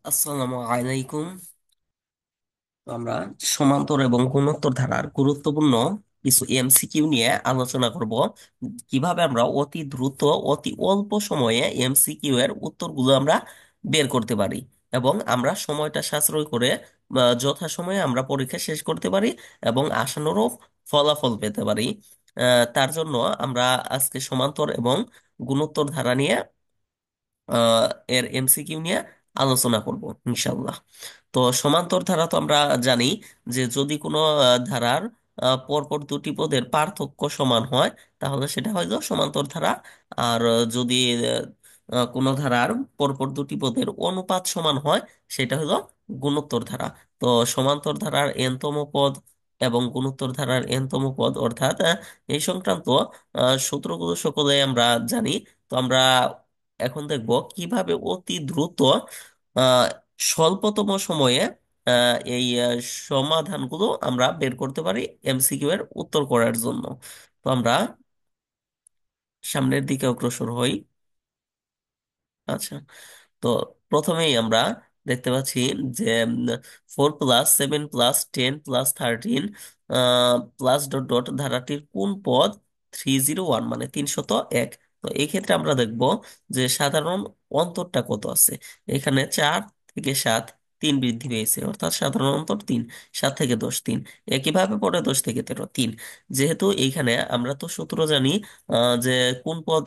আসসালামু আলাইকুম। তো আমরা সমান্তর এবং গুণোত্তর ধারার গুরুত্বপূর্ণ কিছু এমসিকিউ নিয়ে আলোচনা করব। কিভাবে আমরা অতি দ্রুত, অতি অল্প সময়ে এমসিকিউ এর উত্তরগুলো আমরা বের করতে পারি এবং আমরা সময়টা সাশ্রয় করে যথাসময়ে আমরা পরীক্ষা শেষ করতে পারি এবং আশানুরূপ ফলাফল পেতে পারি। তার জন্য আমরা আজকে সমান্তর এবং গুণোত্তর ধারা নিয়ে আহ, এর এমসিকিউ নিয়ে আলোচনা করব ইনশাল্লাহ। তো সমান্তর ধারা তো আমরা জানি যে যদি কোনো ধারার পরপর দুটি পদের পার্থক্য সমান হয় তাহলে সেটা হইলো সমান্তর ধারা। আর যদি কোনো ধারার পরপর দুটি পদের অনুপাত সমান হয় সেটা হলো গুণোত্তর ধারা। তো সমান্তর ধারার এনতম পদ এবং গুণোত্তর ধারার এনতম পদ অর্থাৎ এই সংক্রান্ত সূত্রগুলো সকলে আমরা জানি। তো আমরা এখন দেখব কিভাবে অতি দ্রুত আহ, স্বল্পতম সময়ে এই সমাধানগুলো আমরা বের করতে পারি এমসিকিউ এর উত্তর করার জন্য। তো আমরা সামনের দিকে অগ্রসর হই। আচ্ছা, তো প্রথমেই আমরা দেখতে পাচ্ছি যে 4+7+10+13 প্লাস ডট ডট ধারাটির কোন পদ 301 মানে 301। তো এই ক্ষেত্রে আমরা দেখব যে সাধারণ অন্তরটা কত আছে। এখানে 4 থেকে 7 3 বৃদ্ধি পেয়েছে অর্থাৎ সাধারণ অন্তর 3। 7 থেকে 10 3, একইভাবে পরে 10 থেকে 13 3। যেহেতু এইখানে আমরা তো সূত্র জানি যে কোন পদ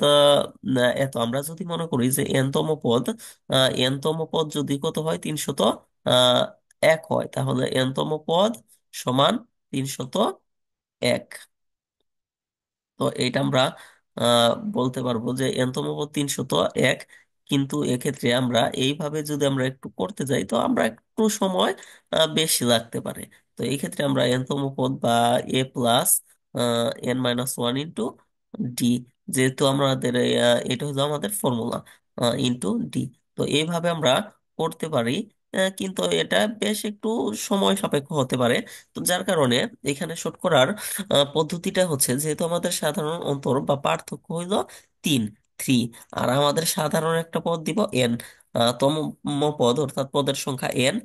এত, আমরা যদি মনে করি যে এনতম পদ, এনতম পদ যদি কত হয় 301 হয় তাহলে এনতম পদ সমান 301। তো এইটা আমরা বলতে পারবো যে এনতম পদ 301। কিন্তু এক্ষেত্রে আমরা এইভাবে যদি আমরা একটু করতে যাই তো আমরা একটু সময় বেশি লাগতে পারে। তো এই ক্ষেত্রে আমরা এনতম পদ বা a+n-1 ডি, যেহেতু আমাদের এটা হলো আমাদের ফর্মুলা ইন্টু ডি। তো এইভাবে আমরা করতে পারি। কিন্তু এটা বেশ একটু সময় সাপেক্ষ হতে পারে। তো যার কারণে এখানে শতকরার পদ্ধতিটা হচ্ছে, যেহেতু আমাদের সাধারণ অন্তর বা পার্থক্য হইল 3 আর আমাদের সাধারণ একটা পদ দিব এন, তম পদ অর্থাৎ পদের সংখ্যা এন,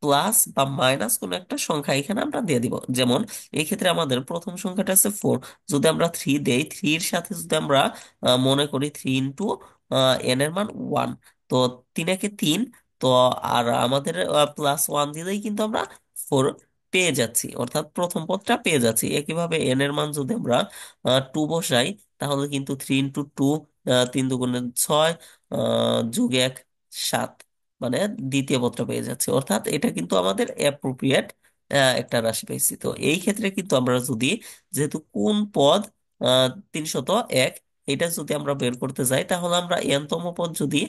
প্লাস বা মাইনাস কোন একটা সংখ্যা এখানে আমরা দিয়ে দিব। যেমন এই ক্ষেত্রে আমাদের প্রথম সংখ্যাটা আছে 4, যদি আমরা 3 দেই, 3 এর সাথে যদি আমরা মনে করি 3 ইন্টু এন এর মান 1, তো 3 একে 3। তো আর আমাদের +1 দিলেই কিন্তু আমরা 4 পেয়ে যাচ্ছি, অর্থাৎ প্রথম পদটা পেয়ে যাচ্ছি। একইভাবে এন এর মান যদি আমরা 2 বসাই তাহলে কিন্তু 3 ইন্টু 2, 3 দুগুণে 6, যোগ 1 7, মানে দ্বিতীয় পদটা পেয়ে যাচ্ছে। অর্থাৎ এটা কিন্তু আমাদের অ্যাপ্রোপ্রিয়েট একটা রাশি পেয়েছি। তো এই ক্ষেত্রে কিন্তু আমরা যদি, যেহেতু কোন পদ 301, এটা যদি আমরা বের করতে যাই তাহলে আমরা এনতম পদ যদি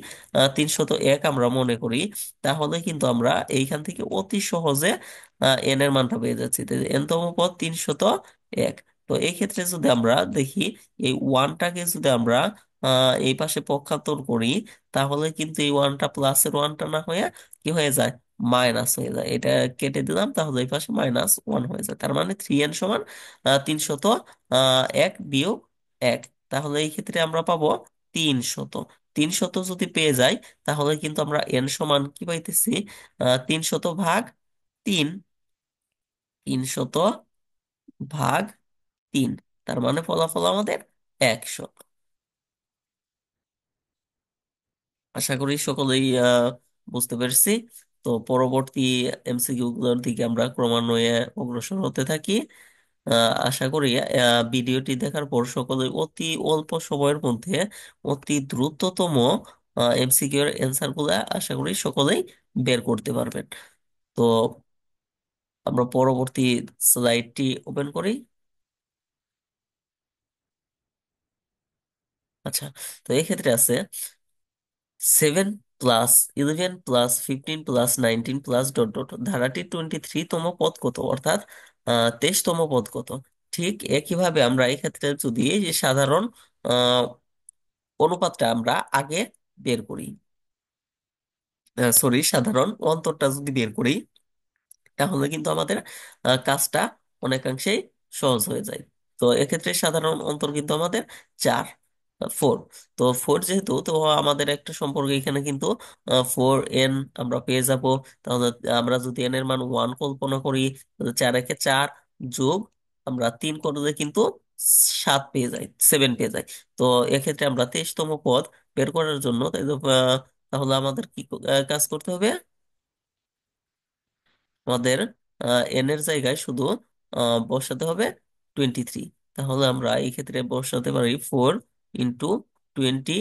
301 আমরা মনে করি তাহলে কিন্তু আমরা এইখান থেকে অতি সহজে এন এর মানটা পেয়ে যাচ্ছি। তো এনতম পদ 301। তো এই ক্ষেত্রে যদি আমরা দেখি এই ওয়ানটাকে যদি আমরা এই পাশে পক্ষান্তর করি তাহলে কিন্তু এই ওয়ানটা প্লাসের ওয়ানটা না হয়ে কি হয়ে যায়, মাইনাস হয়ে যায়। এটা কেটে দিলাম তাহলে এই পাশে -1 হয়ে যায়। তার মানে 3n সমান 301 - 1। তাহলে এই ক্ষেত্রে আমরা পাবো 300। 300 যদি পেয়ে যাই তাহলে কিন্তু আমরা এন সমান কি পাইতেছি, 300 ভাগ 3। 300 ভাগ 3, তার মানে ফলাফল আমাদের 100। আশা করি সকলেই বুঝতে পেরেছি। তো পরবর্তী এমসিকিউ গুলোর দিকে আমরা ক্রমান্বয়ে অগ্রসর হতে থাকি। আশা করি ভিডিওটি দেখার পর সকলে অতি অল্প সময়ের মধ্যে অতি দ্রুততম এমসিকিউ এর অ্যান্সার গুলা আশা করি সকলেই বের করতে পারবেন। তো আমরা পরবর্তী স্লাইডটি ওপেন করি। আচ্ছা, তো এই ক্ষেত্রে আছে 7+11+15+19 ডট ডট ধারাটি 23তম পদ কত, অর্থাৎ 23তম পদ কত। ঠিক একইভাবে আমরা এক্ষেত্রে যদি এই যে সাধারণ আহ, অনুপাতটা আমরা আগে বের করি, সরি সাধারণ অন্তরটা যদি বের করি তাহলে কিন্তু আমাদের কাজটা অনেকাংশেই সহজ হয়ে যায়। তো এক্ষেত্রে সাধারণ অন্তর কিন্তু আমাদের 4। ফোর। তো ফোর যেহেতু, তো আমাদের একটা সম্পর্ক এখানে কিন্তু 4n আমরা পেয়ে যাব। তাহলে আমরা যদি n এর মান 1 কল্পনা করি, তাহলে 4 একে 4 যোগ আমরা 3 করলে কিন্তু 7 পেয়ে যাই, 7 পেয়ে যাই। তো এক্ষেত্রে আমরা 23তম পদ বের করার জন্য তাহলে আমাদের কি কাজ করতে হবে? আমাদের n এর জায়গায় শুধু বসাতে হবে 23। তাহলে আমরা এই ক্ষেত্রে বসাতে পারি 4 × 23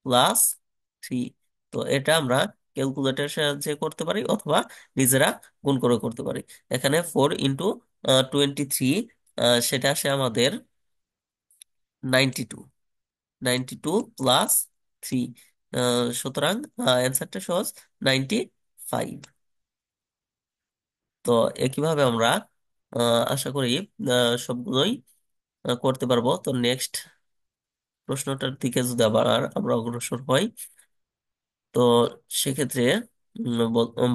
+3। তো এটা আমরা ক্যালকুলেটরের সাহায্যে করতে পারি, অথবা নিজেরা গুণ করে করতে পারি। এখানে 4 × 23, সেটা আসে আমাদের 92। 92 + 3, সুতরাং অ্যান্সারটা সহজ, 95। তো একইভাবে আমরা আশা করি সবগুলোই করতে পারবো। তো নেক্সট প্রশ্নটার দিকে যদি আবার আমরা অগ্রসর হই, তো সেক্ষেত্রে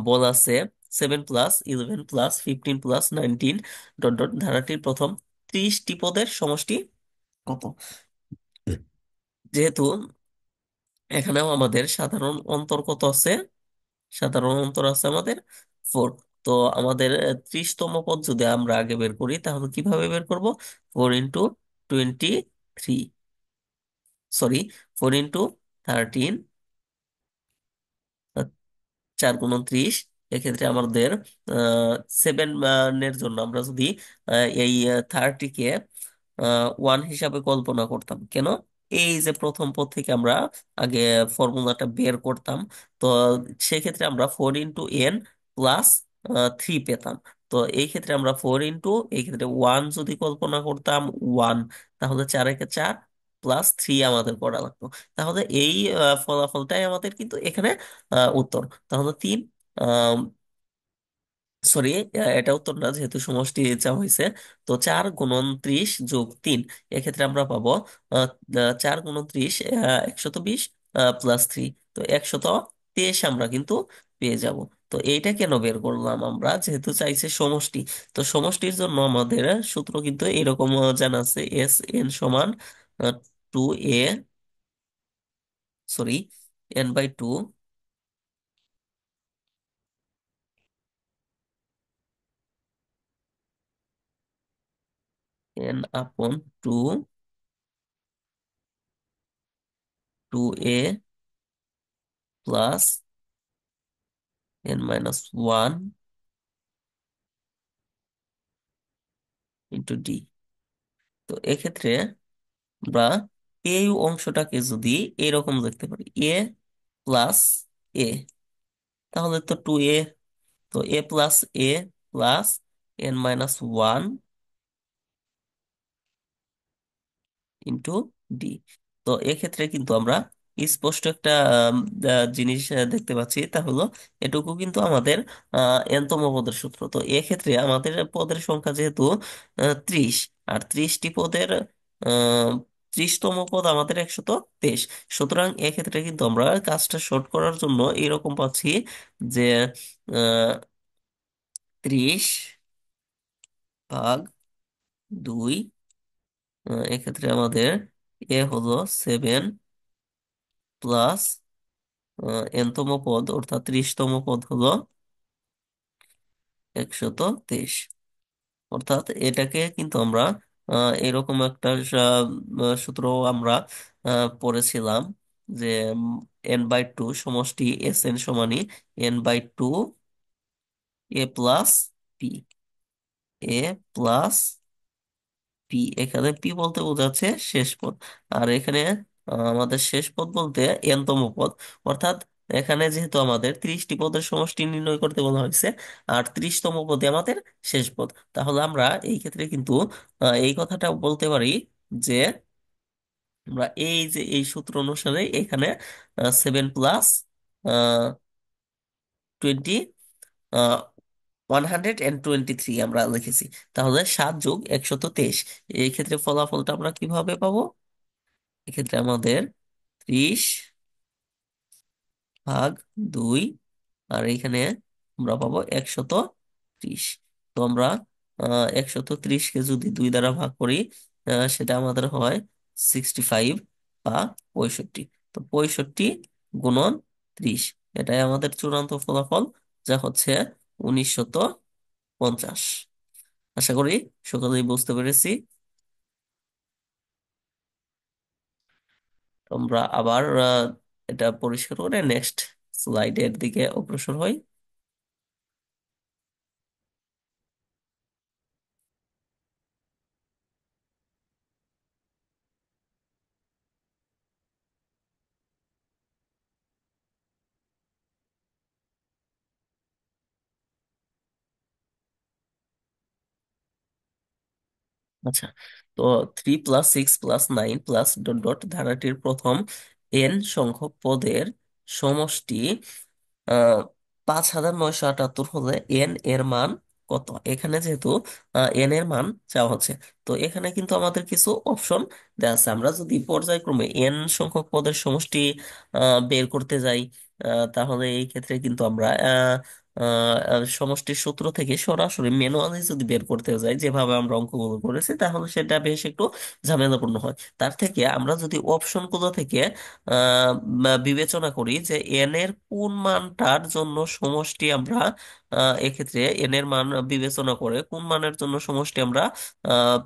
বল আছে 7 + 11 + 15 + 19 ডট ডট ধারাটির প্রথম 30টি পদের সমষ্টি কত? যেহেতু এখানেও আমাদের সাধারণ অন্তর কত আছে? সাধারণ অন্তর আছে আমাদের 4। তো আমাদের 30তম পদ যদি আমরা আগে বের করি, তাহলে কিভাবে বের করব? 4 × 23, সরি, 4 × 13, 4 × 30। এক্ষেত্রে আমাদের 7 এর জন্য আমরা যদি এই 30কে 1 হিসাবে কল্পনা করতাম, কেন? এই যে প্রথম পদ থেকে আমরা আগে ফর্মুলাটা বের করতাম, তো সেক্ষেত্রে আমরা 4 × n + 3 পেতাম। তো এই ক্ষেত্রে আমরা এই ক্ষেত্রে 1 যদি কল্পনা করতাম, 1, তাহলে 4 × 4 +3 আমাদের করা লাগতো। তাহলে এই ফলাফলটাই আমাদের কিন্তু এখানে উত্তর। তাহলে 3, সরি, এটা উত্তর না, যেহেতু সমষ্টি চাওয়া হয়েছে। তো 4 × 30 + 3, এক্ষেত্রে আমরা পাবো 4 × 30, 120 +3, তো 123 আমরা কিন্তু পেয়ে যাব। তো এইটা কেন বের করলাম আমরা? যেহেতু চাইছে সমষ্টি। তো সমষ্টির জন্য আমাদের সূত্র কিন্তু এরকম জানা আছে, Sn = 2a, sorry, n/2, n/2, 2a plus n-1 × d। তো এক্ষেত্রে আমরা এই অংশটাকে যদি এরকম লিখতে পারি, a + a, তাহলে তো 2a। তো a + a plus n-1 into D. তো এক্ষেত্রে কিন্তু আমরা স্পষ্ট একটা জিনিস দেখতে পাচ্ছি, তা হলো এটুকু কিন্তু আমাদের এনতম পদের সূত্র। তো এক্ষেত্রে আমাদের পদের সংখ্যা যেহেতু 30, আর 30টি পদের আহ 30তম পদ আমাদের 123। সুতরাং এক্ষেত্রে কিন্তু আমরা কাজটা শর্ট করার জন্য এরকম পাচ্ছি যে 30/2। এক্ষেত্রে আমাদের এ হলো 7 প্লাস এনতম পদ, অর্থাৎ 30তম পদ হলো 123। অর্থাৎ এটাকে কিন্তু আমরা এরকম একটা সূত্র আমরা পড়েছিলাম, যে n/2 সমষ্টি Sn সমানই n/2 a + p। এখানে পি বলতে বোঝাচ্ছে শেষ পদ, আর এখানে আমাদের শেষ পদ বলতে এনতম পদ। অর্থাৎ এখানে যেহেতু আমাদের 30টি পদের সমষ্টি নির্ণয় করতে বলা হয়েছে, আর 30তম পদে আমাদের শেষ পদ, তাহলে আমরা এই ক্ষেত্রে কিন্তু এই কথাটা বলতে পারি যে আমরা এই যে এই সূত্র অনুসারে এখানে 7 + 20, 123 আমরা লিখেছি। তাহলে 7 + 123। এই ক্ষেত্রে ফলাফলটা আমরা কিভাবে পাবো? এক্ষেত্রে আমাদের 30/2, আর এখানে আমরা পাবো 130। তো আমরা 130কে যদি 2 দ্বারা ভাগ করি, সেটা আমাদের হয় 65 বা 65। তো 65 × 30, এটাই আমাদের চূড়ান্ত ফলাফল, যা হচ্ছে 1950। আশা করি সকলেই বুঝতে পেরেছি। আমরা আবার এটা পরিষ্কার করে নেক্সট স্লাইডের দিকে অগ্রসর হই। আচ্ছা, তো 3 + 6 + 9 ডট ডট ধারাটির প্রথম এন সংখ্যক পদের সমষ্টি 5978 হলে এন এর মান কত? এখানে যেহেতু এন এর মান চাওয়া হচ্ছে, তো এখানে কিন্তু আমাদের কিছু অপশন দেওয়া আছে। আমরা যদি পর্যায়ক্রমে এন সংখ্যক পদের সমষ্টি বের করতে যাই, তাহলে এই ক্ষেত্রে কিন্তু আমরা সমষ্টির সূত্র থেকে সরাসরি ম্যানুয়ালি যদি বের করতে যাই, যেভাবে আমরা অঙ্কগুলো করেছি, তাহলে সেটা বেশ একটু ঝামেলাপূর্ণ হয়। তার থেকে আমরা যদি অপশনগুলো থেকে বিবেচনা করি যে এন এর কোন মানটার জন্য সমষ্টি আমরা, এক্ষেত্রে এন এর মান বিবেচনা করে কোন মানের জন্য সমষ্টি আমরা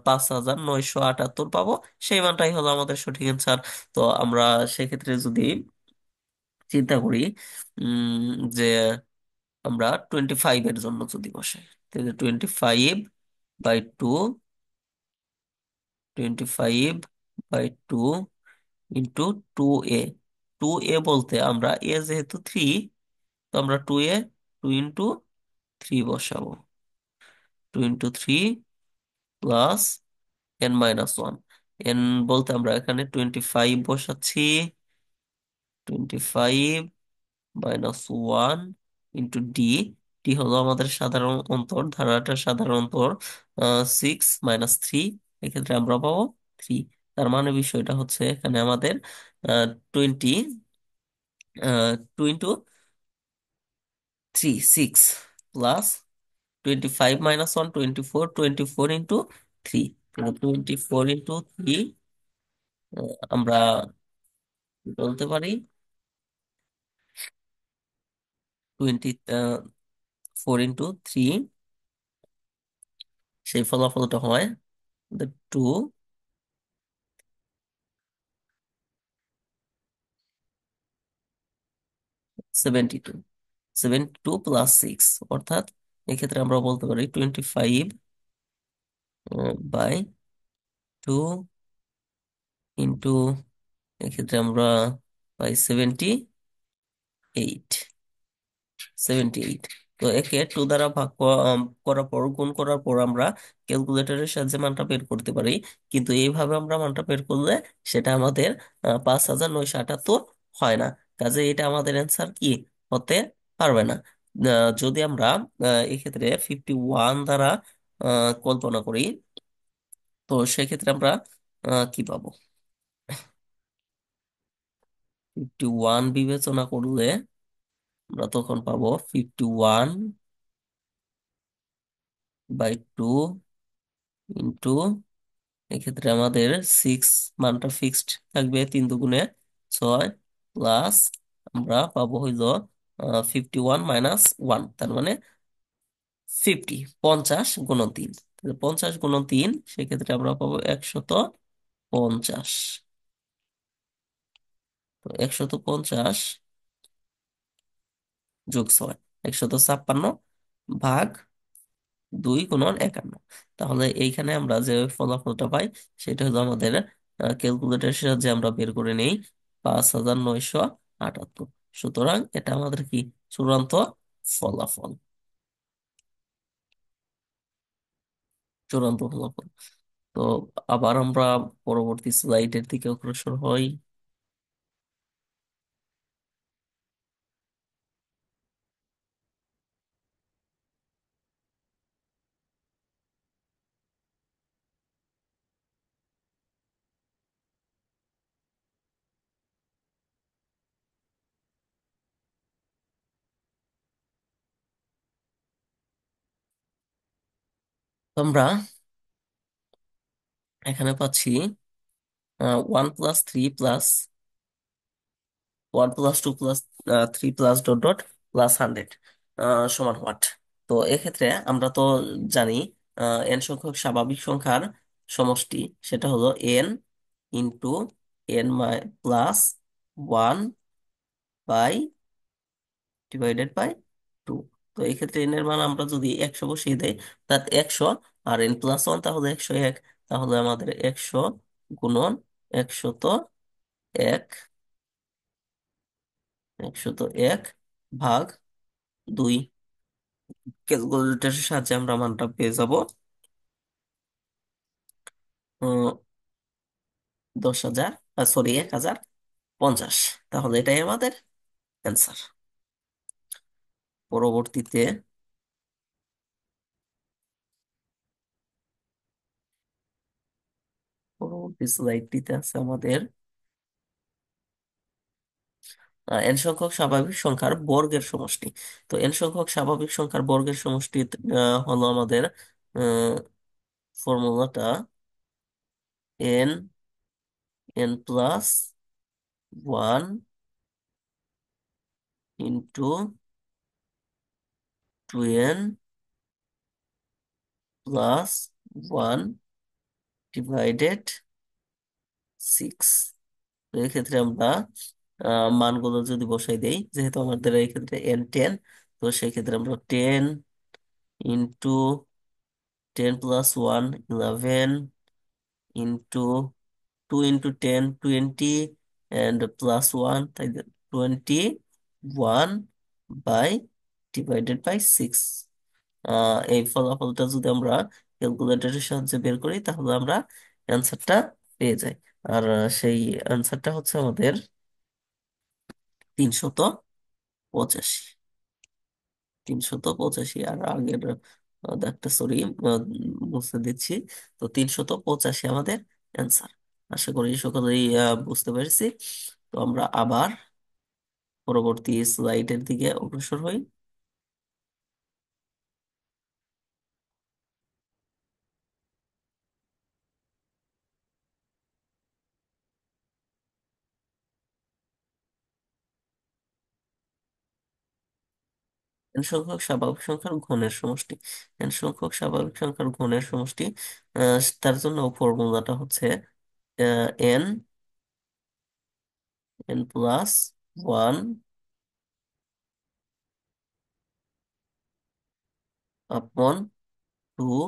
5978 পাবো, সেই মানটাই হলো আমাদের সঠিক অ্যান্সার। তো আমরা সেক্ষেত্রে যদি চিন্তা করি যে আমরা 25 এর জন্য যদি বসাই, তাহলে 25/2, 25/2 ইন্টু 2a। 2a বলতে আমরা এ যেহেতু 3, তো আমরা 2 বসাবো। 2 × 3 প্লাস n-1। এন বলতে আমরা এখানে 25 বসাচ্ছি। 25 - 1 ডি। ডি হলো আমাদের সাধারণ অন্তর, ধারাটার সাধারণ অন্তর 6 - 3। এক্ষেত্রে আমরা পাবো 3। তার মানে বিষয়টা হচ্ছে এখানে আমাদের 20, 2 × 3 6 প্লাস 25 - 1 24, 24 × 3। 24 × 3 আমরা বলতে পারি 24 × 3, সেই ফলাফলটা হয় 272। 72 + 6, অর্থাৎ এক্ষেত্রে আমরা বলতে পারি 25/2 ইন্টু, এক্ষেত্রে আমরা পাই 78। 78। তো একে 2 দ্বারা ভাগ করার পর, গুণ করার পর আমরা ক্যালকুলেটরের সাহায্যে মানটা বের করতে পারি। কিন্তু এইভাবে আমরা মানটা বের করলে সেটা আমাদের 5978 হয় না। কাজে এটা আমাদের অ্যান্সার কি হতে পারবে না। যদি আমরা এক্ষেত্রে 51 দ্বারা কল্পনা করি, তো সেক্ষেত্রে আমরা কি পাবো? 51 বিবেচনা করলে আমরা তখন পাবো 51/2 ইন্টু, এক্ষেত্রে আমাদের 6 মানটা ফিক্সড থাকবে, 3 × 2 = 6, প্লাস আমরা পাবো হইলো 51 - 1, তার মানে 50 × 3। 50 × 3, সেক্ষেত্রে আমরা পাবো 150। তো 150 যোগ 6, 156 ভাগ 2 × 51। তাহলে এইখানে আমরা যে ফলাফলটা পাই, সেটা হলো আমাদের ক্যালকুলেটরের সাহায্যে আমরা বের করে নেই 5978। সুতরাং এটা আমাদের কি চূড়ান্ত ফলাফল। চূড়ান্ত ফলাফল। তো আবার আমরা পরবর্তী স্লাইডের দিকে অগ্রসর হই। তো আমরা এখানে পাচ্ছি 1 + 3 + 1 + 2 + 3 ডট ডট +100 সমান হোয়াট। তো এক্ষেত্রে আমরা তো জানি এন সংখ্যক স্বাভাবিক সংখ্যার সমষ্টি সেটা হলো n into n plus 1 by divided by 2। তো এই ক্ষেত্রে এন এর মান আমরা যদি 100 বসিয়ে দেই, অর্থাৎ 100, আর n+1 তাহলে 101, তাহলে আমাদের 100 গুণন 101, 101/2। ক্যালকুলেটরের সাহায্যে আমরা মানটা পেয়ে যাব 10,000, সরি 1,050। তাহলে এটাই আমাদের অ্যান্সার। পরবর্তীতে পরবর্তী স্লাইডটিতে আছে আমাদের এন সংখ্যক স্বাভাবিক সংখ্যার বর্গের সমষ্টি। তো এন সংখ্যক স্বাভাবিক সংখ্যার বর্গের সমষ্টি হলো আমাদের ফর্মুলাটা N n+1 into 2n+1 divided 6। তো এক্ষেত্রে আমরা মানগুলো যদি বসাই দেই, যেহেতু আমাদের এক্ষেত্রে n 10, তো সেক্ষেত্রে আমরা 10 × 10 + 1 ইন্টু 2 × 10 20, and +1, তাই 21/ডিভাইডেড বাই 6। এই ফলাফলটা যদি আমরা ক্যালকুলেটরের সাহায্যে বের করি তাহলে আমরা অ্যান্সারটা পেয়ে যাই। আর সেই অ্যান্সারটা হচ্ছে আমাদের 385। 385, আর আগের একটা সরি বুঝতে দিচ্ছি। তো 385 আমাদের অ্যান্সার। আশা করি সকলেই বুঝতে পেরেছি। তো আমরা আবার পরবর্তী স্লাইডের দিকে অগ্রসর হই। এন সংখ্যক স্বাভাবিক সংখ্যার ঘনের সমষ্টি। এন সংখ্যক স্বাভাবিক সংখ্যার ঘনের সমষ্টি, তার জন্য ফর্মুলাটা হচ্ছে এন n+1 আপন 2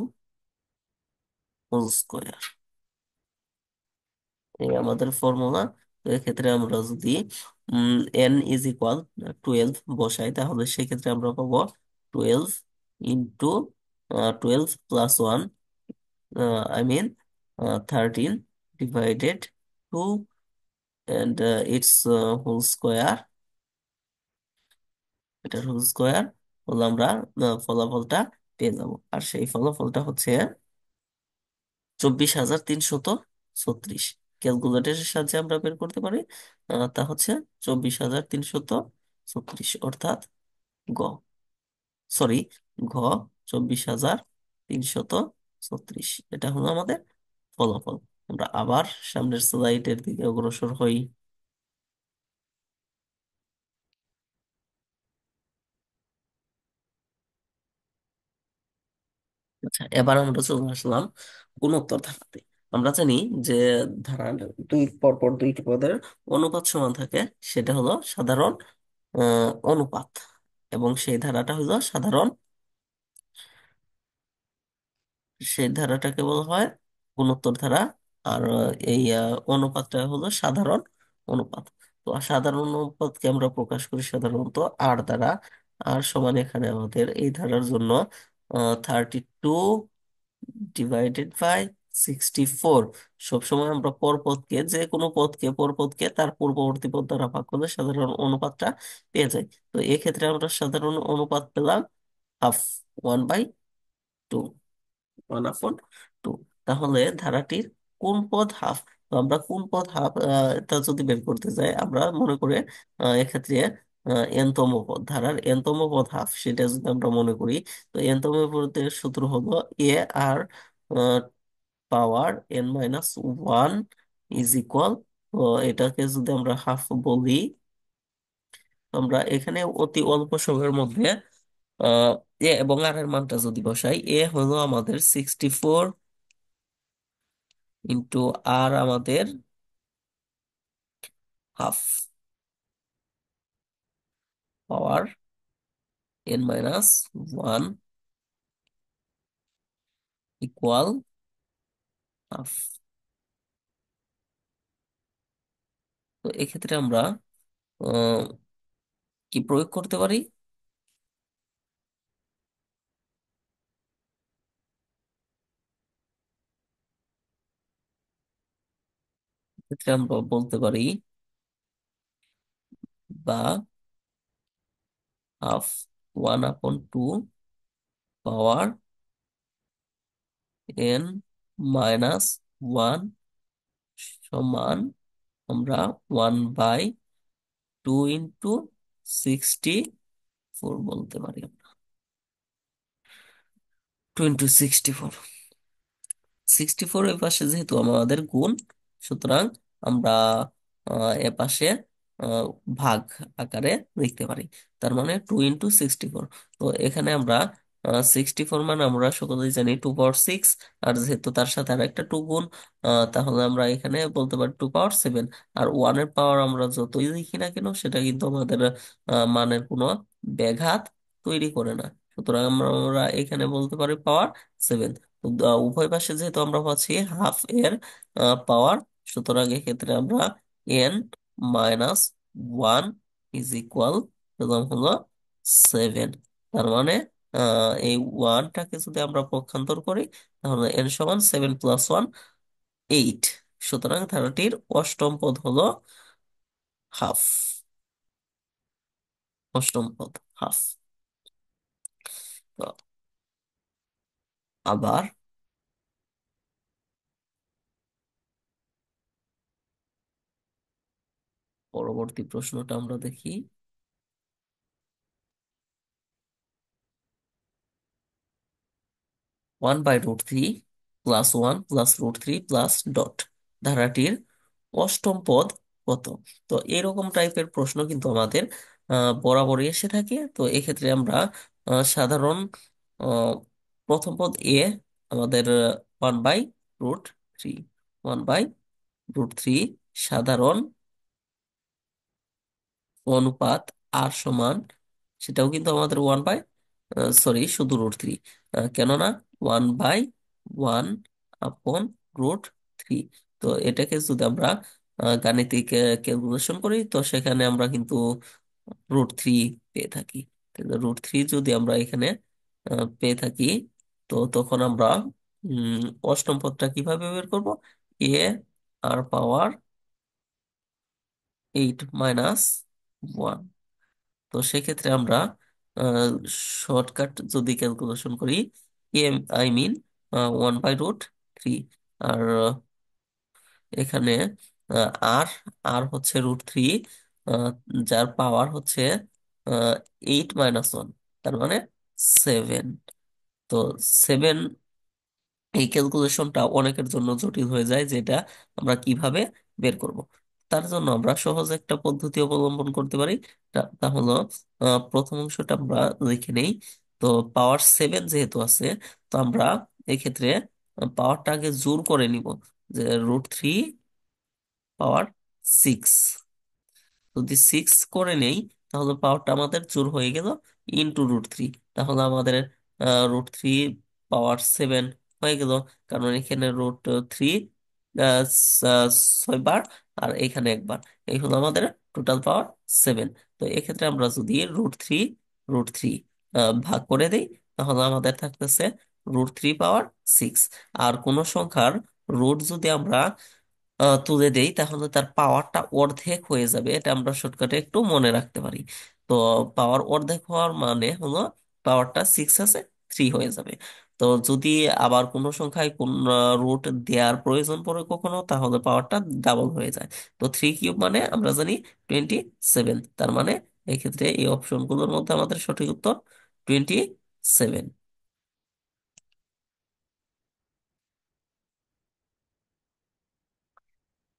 হোল স্কোয়ার। এই আমাদের ফর্মুলা। তো এক্ষেত্রে আমরা যদি n = 12 বসাই, তাহলে সেক্ষেত্রে আমরা পাবো 12 × 12 + 1, I mean 13/2, and whole square. এটার হোল স্কোয়ার হলো আমরা ফলাফলটা পেয়ে যাবো। আর সেই ফলাফলটা হচ্ছে 24,336। ক্যালকুলেটরের সাহায্যে আমরা বের করতে পারি। তা হচ্ছে 24,336, অর্থাৎ গ সরি ঘ 24,336। এটা হলো আমাদের ফলাফল। আমরা আবার সামনের স্লাইডের দিকে অগ্রসর হই। আচ্ছা, এবার আমরা চলে আসলাম গুণোত্তর ধারাতে। আমরা জানি যে ধারার পরপর দুইটি পদের অনুপাত সমান থাকে, সেটা হলো সাধারণ অনুপাত, এবং সেই ধারাটাকে বলা হয় গুণোত্তর ধারা। আর এই অনুপাতটা হলো সাধারণ অনুপাত। তো সাধারণ অনুপাতকে আমরা প্রকাশ করি সাধারণত আর দ্বারা। আর সমান এখানে আমাদের এই ধারার জন্য 32/64। সবসময় আমরা পরপদকে, যে কোনো পদকে পরপদকে তার পূর্ববর্তী পদ দ্বারা ভাগ করলে সাধারণ অনুপাতটা পেয়ে যাই। তো এক্ষেত্রে আমরা সাধারণ অনুপাত পেলাম হাফ, 1/2, 1/2। তাহলে ধারাটির কোন পদ হাফ? তো আমরা কোন পদ হাফ তা যদি বের করতে যাই, আমরা মনে করে এক্ষেত্রে এনতম পদ, ধারার এনতম পদ হাফ, সেটা যদি আমরা মনে করি, তো এনতম পদের সূত্র হলো a r power n minus one is equal, তো এটাকে যদি আমরা হাফ বলি, আমরা এখানে অতি অল্প সময়ের মধ্যে আহ এ এবং আর এর মানটা যদি বসাই, এ হলো আমাদের 64, ইন্টু আর আমাদের half, power n minus one equal half. তো এক্ষেত্রে আমরা আহ, কি প্রয়োগ করতে পারি? এক্ষেত্রে আমরা বলতে পারি বা হাফ ওয়ান আপন টু পাওয়ার এন মাইনাস ওয়ান সমান আমরা 1/2 ইন্টু 64 বলতে পারি। 2 ইন্টু 64, 64 এর পাশে যেহেতু আমাদের গুণ, সুতরাং আমরা এ পাশে আহ, ভাগ আকারে লিখতে পারি। তার মানে 2 ইন্টু 64। তো এখানে আমরা 64 মানে আমরা সকলেই জানি 2 পাওয়ার 6, আর যেহেতু তার সাথে আর একটা টু গুণ, তাহলে আমরা এখানে বলতে পারি 2 পাওয়ার 7। আর ওয়ানের পাওয়ার আমরা যতই লিখি না কেন, সেটা কিন্তু আমাদের মানের কোনো ব্যাঘাত তৈরি করে না। সুতরাং আমরা এখানে বলতে পারি পাওয়ার 7। উভয় পাশে যেহেতু আমরা পাচ্ছি হাফ এর পাওয়ার, সুতরাং এক্ষেত্রে আমরা N minus one is equal হলো 7। তার মানে এই ওয়ানটাকে যদি আমরা পক্ষান্তর করি, তাহলে এন সমান 7 + 1 8। সুতরাং ধারাটির অষ্টম পদ হলো হাফ। অষ্টম পদ হাফ। তো আবার পরবর্তী প্রশ্নটা আমরা দেখি। 1/√3 + 1 + √3 ধারাটির অষ্টম পদ কত? তো এরকম টাইপের প্রশ্ন কিন্তু আমাদের বরাবরই এসে থাকে। তো এক্ষেত্রে আমরা সাধারণ আহ, প্রথম পদ এ আমাদের 1/√3, 1/√3 সাধারণ অনুপাত আর সমান, সেটাও কিন্তু আমাদের শুধু √3, কেননা 1/1 আপন √3। তো এটাকে যদি আমরা গাণিতিক ক্যালকুলেশন করি, তো সেখানে আমরা কিন্তু √3 পেয়ে থাকি। √3 যদি আমরা এখানে পেয়ে থাকি, তো তখন আমরা উম, অষ্টম পদটা কিভাবে বের করব? এ আর পাওয়ার 8 - 1। তো সেক্ষেত্রে আমরা শর্টকাট যদি ক্যালকুলেশন করি, এম আই মিন 1/√3। আর এখানে আর আর হচ্ছে √3, যার পাওয়ার হচ্ছে 8 - 1, তার মানে 7। তো 7, এই ক্যালকুলেশনটা অনেকের জন্য জটিল হয়ে যায়, যেটা আমরা কিভাবে বের করব। তার জন্য আমরা সহজ একটা পদ্ধতি অবলম্বন করতে পারি। তা হলো প্রথম অংশটা আমরা লিখে নেই। তো পাওয়ার 7 যেহেতু আছে, তো আমরা এক্ষেত্রে পাওয়ারটা আগে জোর করে নিব, যে √3 পাওয়ার 6। যদি 6 করে নেই, তাহলে পাওয়ারটা আমাদের জোর হয়ে গেল ইন্টু √3। তাহলে আমাদের √3 পাওয়ার 7 হয়ে গেল, কারণ এখানে √3 6 বার, আর এখানে একবার। এই হলো আমাদের টোটাল পাওয়ার 7। তো এক্ষেত্রে আমরা যদি √3 ভাগ করে দেই, তাহলে আমাদের থাকতেছে √3 পাওয়ার 6। আর কোন সংখ্যার রুট যদি আমরা তুলে দেই, তাহলে তার পাওয়ারটা অর্ধেক হয়ে যাবে। এটা আমরা শর্টকাটে একটু মনে রাখতে পারি। তো পাওয়ার অর্ধেক হওয়ার মানে হলো পাওয়ারটা 6 আছে, 3 হয়ে যাবে। তো যদি আবার কোনো সংখ্যায় কোন রুট দেওয়ার প্রয়োজন পড়ে কখনো, তাহলে পাওয়ারটা ডাবল হয়ে যায়। তো 3³ মানে আমরা জানি 27। তার মানে এক্ষেত্রে এই অপশনগুলোর মধ্যে আমাদের সঠিক উত্তর 27।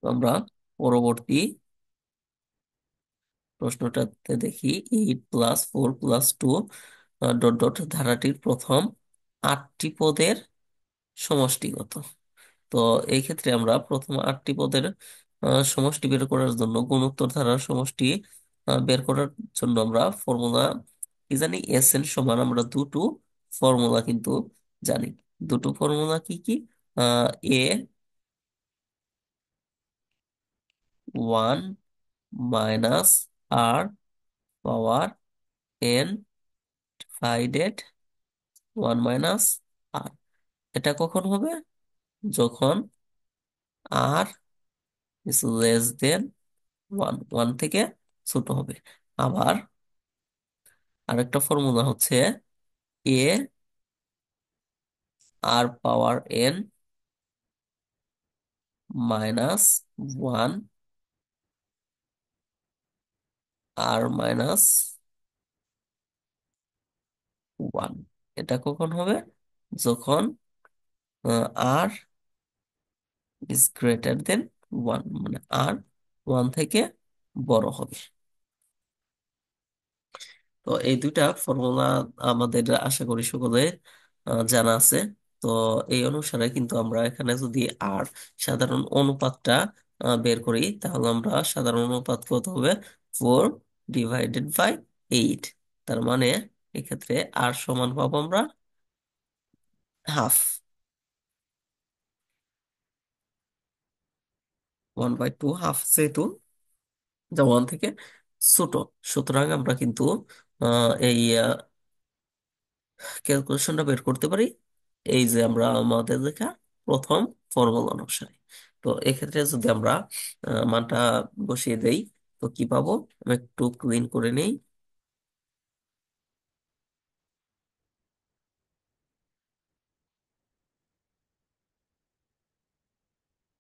আমরা পরবর্তী প্রশ্নটাতে দেখি 8+4+2 ডট ডট ধারাটির প্রথম 8টি পদের সমষ্টি কত। তো এই ক্ষেত্রে আমরা প্রথম 8টি পদের সমষ্টি বের করার জন্য, গুণোত্তর ধারার সমষ্টি বের করার জন্য আমরা ফর্মুলা কি জানি, এস এন সমান, আমরা দুটো ফর্মুলা কিন্তু জানি। দুটো ফর্মুলা কি কি? A one minus r power n divided one minus r. এটা কখন হবে? যখন r is less than one, one থেকে ছোট হবে। আবার আরেকটা ফর্মুলা হচ্ছে a r power n minus one r minus one. এটা কখন হবে? যখন r is greater than one, মানে আর ওয়ান থেকে বড় হবে। তো এই দুইটা ফর্মুলা আমাদের আশা করি সকলে জানা আছে। তো এই অনুসারে কিন্তু আমরা এখানে যদি আর সাধারণ অনুপাতটা বের করি, তাহলে আমরা সাধারণ অনুপাত কত হবে? 4/8। তার মানে এক্ষেত্রে আর সমান পাবো আমরা হাফ। 1/2 হাফ, যেহেতু যা ওয়ান থেকে ছোট, সুতরাং আমরা কিন্তু এই ক্যালকুলেশনটা বের করতে পারি এই যে আমরা আমাদের লেখা প্রথম ফর্মুলা অনুসারে। তো এক্ষেত্রে যদি আমরা মানটা বসিয়ে দেই, তো কি পাবো? আমি একটু ক্লিন করে নেই।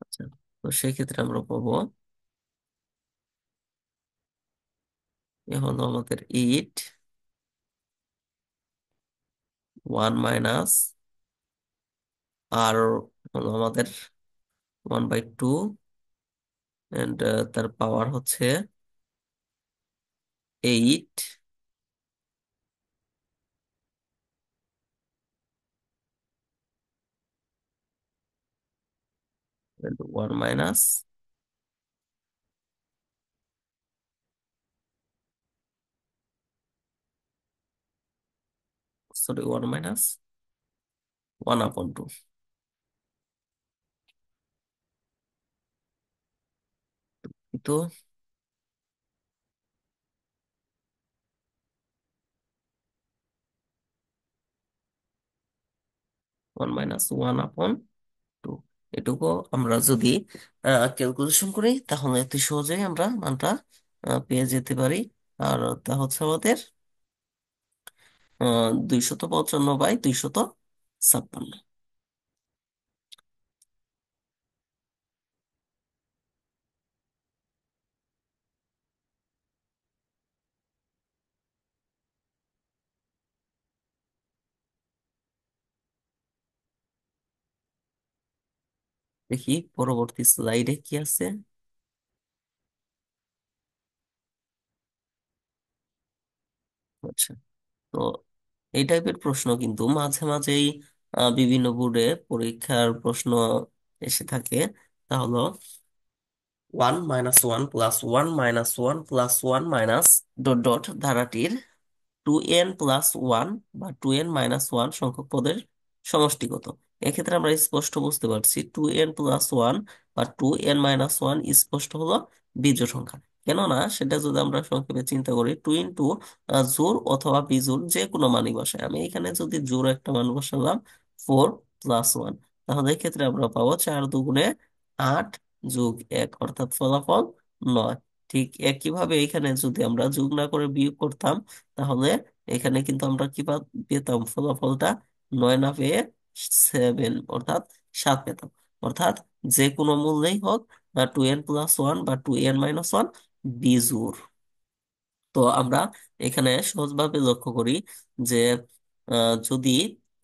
আচ্ছা, তো সেই ক্ষেত্রে আমরা পাবো, এ হলো আমাদের 8 1 মাইনাস আর হলো আমাদের 1/2, এন্ড তার পাওয়ার হচ্ছে 8 1 মাইনাস 1 আপন 2। কিন্তু 1 - 1 আপন 2, এটুকু আমরা যদি ক্যালকুলেশন করি, তাহলে অতি সহজেই আমরা মানটা পেয়ে যেতে পারি। আর তা হচ্ছে আমাদের 255/256। দেখি পরবর্তী স্লাইডে কি আছে। আচ্ছা, তো এই টাইপের প্রশ্ন কিন্তু মাঝে মাঝেই বিভিন্ন বোর্ডে পরীক্ষার প্রশ্ন এসে থাকে। তাহলে 1 - 1 + 1 - 1 + 1 ডট ডট ধারাটির 2n+1 বা 2n - 1 সংখ্যক পদের সমষ্টি কত। এক্ষেত্রে আমরা স্পষ্ট বুঝতে পারছি 2n+1 বা 2n - 1 স্পষ্ট হলো বিজোড় সংখ্যা। কেননা সেটা যদি আমরা সংক্ষেপে চিন্তা করি, 2 × জোড় অথবা বিজোড় যে কোনো মানই বসাই, আমি এখানে যদি জোড় একটা মান বসালাম 4+1, তাহলে এক্ষেত্রে আমরা পাবো 4 × 2 = 8 + 1, অর্থাৎ ফলাফল 9। ঠিক একইভাবে এখানে যদি আমরা যোগ না করে বিয়োগ করতাম, তাহলে এখানে কিন্তু আমরা কি পেতাম? ফলাফলটা 9 না পেয়ে 7, অর্থাৎ 7 পেতাম। অর্থাৎ যে কোনো মূল্যেই হোক, 2n+1 বা 2n - 1 বিজোড়। তো আমরা এখানে সহজভাবে লক্ষ্য করি যে যদি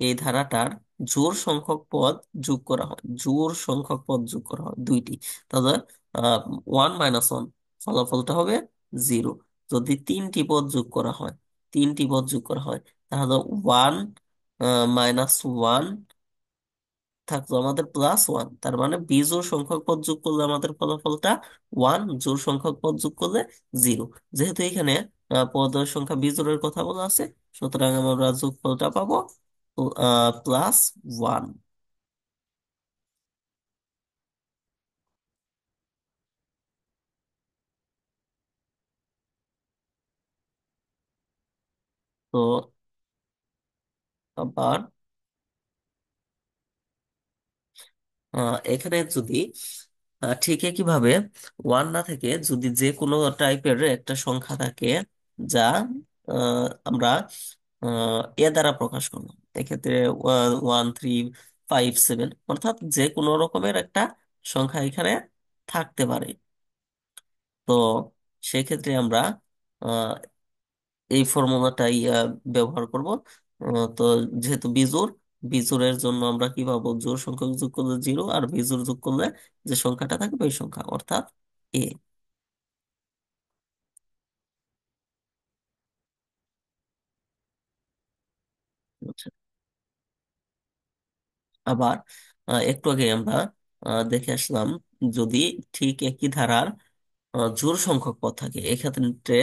এই ধারাটার জোড় সংখ্যক পদ যোগ করা হয়, জোড় সংখ্যক পদ যোগ করা হয় দুইটি, তাহলে 1 - 1, ফলাফলটা হবে 0। যদি তিনটি পদ যোগ করা হয়, তিনটি পদ যোগ করা হয়, তাহলে 1 - 1 থাকতো আমাদের +1। তার মানে বিজোড় সংখ্যক পদ যোগ করলে আমাদের ফলাফলটা 1, জোড় সংখ্যক পদ যোগ করলে 0। যেহেতু এখানে পদের সংখ্যা বিজোড়ের কথা বলা আছে, সুতরাং আমরা যোগফলটা পাবো +1। তো আবার এখানে যদি ঠিক একইভাবে ওয়ান না থেকে যদি যে কোনো টাইপের একটা সংখ্যা থাকে, যা আমরা এ দ্বারা প্রকাশ করবো, এক্ষেত্রে 1, 3, 5, 7, অর্থাৎ যে কোনো রকমের একটা সংখ্যা এখানে থাকতে পারে। তো সেক্ষেত্রে আমরা আহ, এই ফর্মুলাটাই ব্যবহার করব। তো যেহেতু বিজোড়, বিজোড়ের জন্য আমরা কি পাবো, জোড় সংখ্যক যোগ করলে 0, আর বিজোড় যোগ করলে যে সংখ্যাটা থাকবে ওই সংখ্যা, অর্থাৎ এ। আচ্ছা, আবার একটু আগে আমরা দেখে আসলাম, যদি ঠিক একই ধারার জোড় সংখ্যক পদ থাকে, এক্ষেত্রে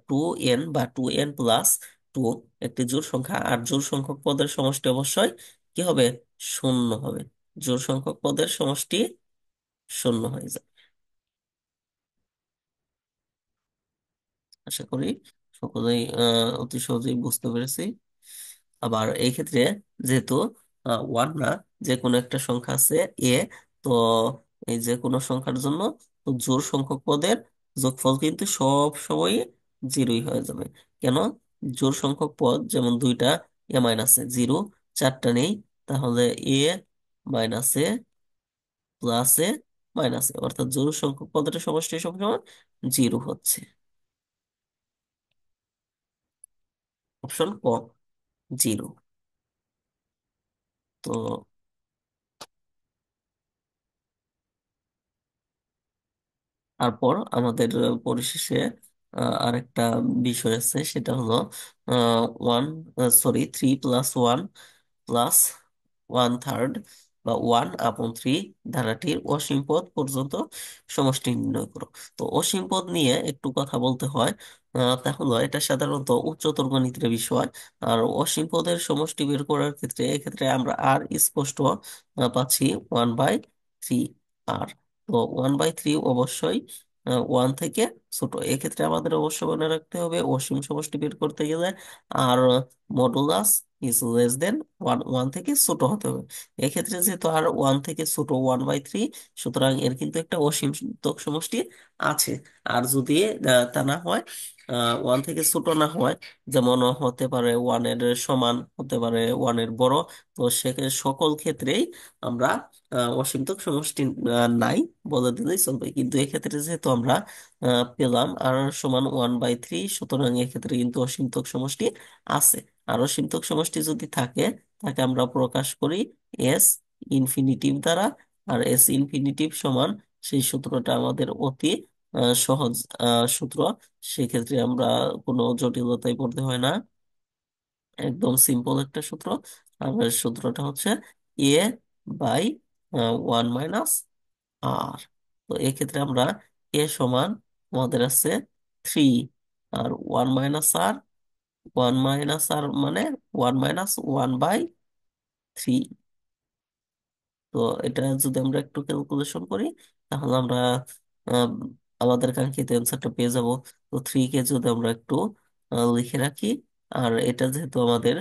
2n বা 2n+2 একটি জোড় সংখ্যা, আর জোড় সংখ্যক পদের সমষ্টি অবশ্যই কি হবে, শূন্য হবে। জোড় সংখ্যক পদের সমষ্টি শূন্য হয়ে যায়। আশা করি সকলেই অতি সহজেই বুঝতে পেরেছি। আবার এই ক্ষেত্রে যেহেতু ওয়ান না, যে কোনো একটা সংখ্যা আছে এ, তো এই যে কোনো সংখ্যার জন্য তো জোড় সংখ্যক পদের যোগফল কিন্তু সব সময় 0ই হয়ে যাবে। কেন? জোড় সংখ্যক পদ যেমন দুইটা, এ-0, চারটা নেই, তাহলে এ-এ +এ-এ, অর্থাৎ জোড় সংখ্যক পদের সমষ্টি সবসময় 0 হচ্ছে। অপশন ক, 0। তো তারপর আমাদের পরিশেষে আরেকটা বিষয় আছে, সেটা হলো 3+1 + 1 1/3 বা 1/3 ধারাটির অসীম পদ পর্যন্ত সমষ্টি নির্ণয় করো। তো অসীম পদ নিয়ে একটু কথা বলতে হয়। তাহলে এটা সাধারণত উচ্চতর গণিতের বিষয়। আর অসীম পদের সমষ্টি বের করার ক্ষেত্রে এক্ষেত্রে আমরা আর স্পষ্ট পাচ্ছি 1/3। আর তো 1/3 অবশ্যই 1 থেকে ছোট। এক্ষেত্রে আমাদের অবশ্যই মনে রাখতে হবে অসীম সমষ্টি বের করতে গেলে আর মডুলাস ইজ লেস দেন 1, 1 থেকে ছোট হতে হবে। এক্ষেত্রে যেহেতু আর 1 থেকে ছোট 1/3, সুতরাং এর কিন্তু একটা অসীম তক সমষ্টি আছে। আর যদি তা না হয়, 1 থেকে ছোট না হয়, যেমন হতে পারে 1 এর সমান, হতে পারে 1 এর বড়, তো সে সকল ক্ষেত্রেই আমরা অসীমতক সমষ্টি নাই বলে দিলেই চলবে। কিন্তু এক্ষেত্রে যেহেতু আমরা পেলাম আর সমান 1/3, সুতরাং এক্ষেত্রে কিন্তু অসীমতক সমষ্টি আছে। আর অসীমতক সমষ্টি যদি থাকে, তাকে আমরা প্রকাশ করি এস ইনফিনিটিভ দ্বারা। আর এস ইনফিনিটিভ সমান, সেই সূত্রটা আমাদের অতি সহজ সূত্র। সেক্ষেত্রে আমরা কোনো জটিলতায় পড়তে হয় না, একদম সিম্পল একটা সূত্র। আর সূত্রটা হচ্ছে a/1 - r। তো এক্ষেত্রে আমরা এ সমান আমাদের আছে 3, আর 1 - r, 1 - r মানে 1 - 1/3। তো এটা যদি আমরা একটু ক্যালকুলেশন করি, তাহলে আমরা আম, আমাদের কাঙ্ক্ষিত অ্যান্সারটা পেয়ে যাব। তো 3 কে যদি আমরা একটু লিখে রাখি, আর এটা যেহেতু আমাদের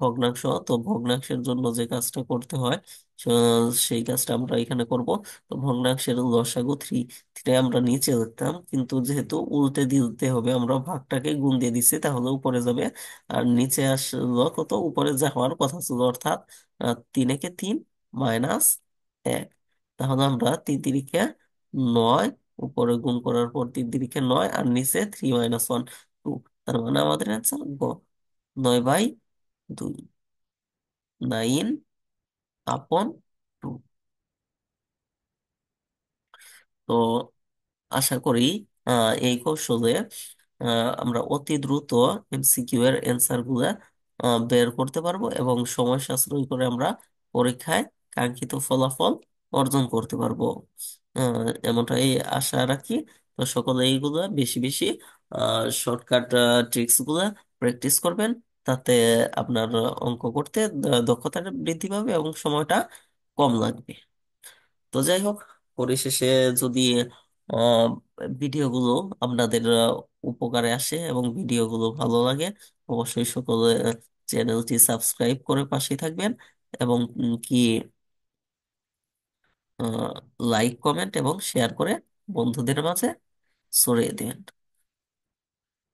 ভগ্নাংশ, তো ভগ্নাংশের জন্য যে কাজটা করতে হয়, সেই কাজটা আমরা এখানে করব। তো ভগ্নাংশের লসাগু 3, 3 আমরা নিচে লিখতাম, কিন্তু যেহেতু উল্টে দিতে হবে, আমরা ভাগটাকে গুণ দিয়ে দিচ্ছি, তাহলে উপরে যাবে। আর নিচে আসলো কত, উপরে যা হওয়ার কথা ছিল, অর্থাৎ 3 × 3 - 1। তাহলে আমরা 3 × 3 = 9, উপরে গুণ করার পর 3 × 3 = 9, আর নিচে 3 - 1 2। তার মানে আমাদের অ্যান্সার গ, 9/2। 9/2। তো আশা করি এই কৌশলে আমরা অতি দ্রুত এমসিকিউ এর অ্যান্সার গুলা বের করতে পারবো এবং সময় সাশ্রয় করে আমরা পরীক্ষায় কাঙ্ক্ষিত ফলাফল অর্জন করতে পারবো। এমনটাই আশা রাখি। তো সকলে এইগুলা বেশি বেশি শর্টকাট ট্রিক্স গুলা প্র্যাকটিস করবেন। তাতে আপনার অঙ্ক করতে দক্ষতাটা বৃদ্ধি পাবে এবং সময়টা কম লাগবে। তো যাই হোক, পরিশেষে যদি আহ ভিডিওগুলো আপনাদের উপকারে আসে এবং ভিডিওগুলো ভালো লাগে, অবশ্যই সকলে চ্যানেলটি সাবস্ক্রাইব করে পাশে থাকবেন এবং কি লাইক কমেন্ট এবং শেয়ার করে বন্ধুদের মাঝে ছড়িয়ে দিন।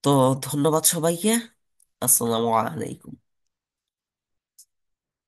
তো ধন্যবাদ সবাইকে। আসসালামু আলাইকুম।